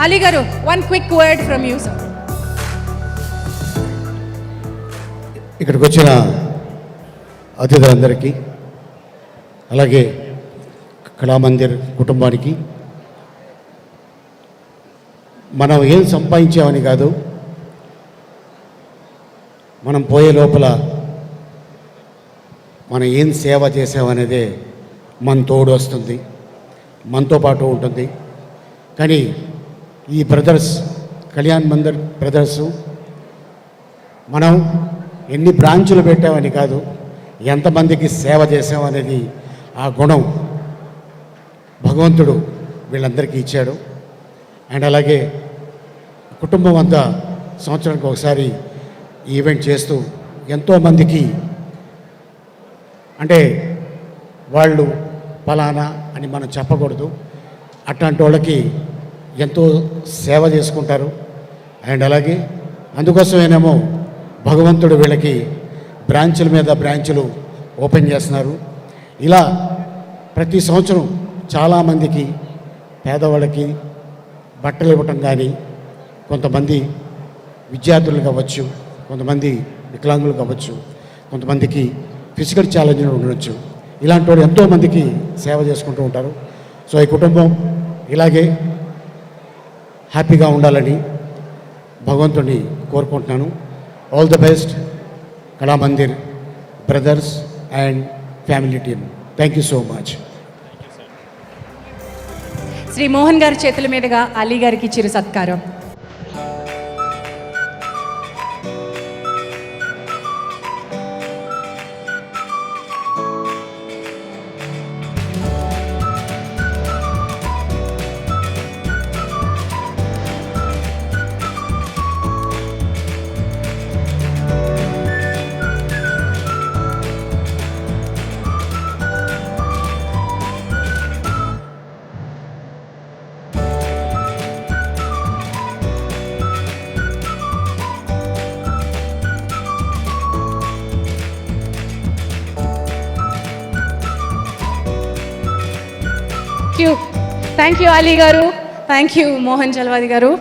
అలీ గారు, one quick word from you sir. ఇక్కడికి వచ్చిన అతిథులందరికీ, అలాగే కళామందిర్ కుటుంబానికి, మనం ఏం సంపాదించామని కాదు, మనం పోయే లోపల మనం ఏం సేవ చేసామనేదే మన తోడు వస్తుంది, మనతో పాటు ఉంటుంది. కానీ ఈ బ్రదర్స్, కళ్యాణ్ మందిర్ బ్రదర్సు, మనం ఎన్ని బ్రాంచులు పెట్టామని కాదు, ఎంతమందికి సేవ చేసామనేది ఆ గుణం భగవంతుడు వీళ్ళందరికీ ఇచ్చాడు. అండ్ అలాగే కుటుంబం అంతా సంవత్సరానికి ఒకసారి ఈవెంట్ చేస్తూ ఎంతోమందికి, అంటే వాళ్ళు ఫలానా అని మనం చెప్పకూడదు, అట్లాంటి వాళ్ళకి ఎంతో సేవ చేసుకుంటారు. అండ్ అలాగే అందుకోసమేనేమో భగవంతుడు వీళ్ళకి బ్రాంచుల మీద బ్రాంచులు ఓపెన్ చేస్తున్నారు. ఇలా ప్రతి సంవత్సరం చాలామందికి పేదవాళ్ళకి బట్టలు ఇవ్వటం కానీ, కొంతమంది విద్యార్థులు కావచ్చు, కొంతమంది వికలాంగులు కావచ్చు, కొంతమందికి ఫిజికల్ ఛాలెంజ్ ఉండవచ్చు, ఇలాంటి వాళ్ళు ఎంతోమందికి సేవ చేసుకుంటూ ఉంటారు. సో ఈ కుటుంబం ఇలాగే హ్యాపీగా ఉండాలని భగవంతుడిని కోరుకుంటున్నాను. All the best Kalamandir brothers and family team. Thank you so much. Shri Mohan గారి చేతుల మీదుగా అలీ గారికి చిరు సత్కారం. థ్యాంక్ యూ అలీ గారు, థ్యాంక్ యూ మోహన్ జల్వాది గారు.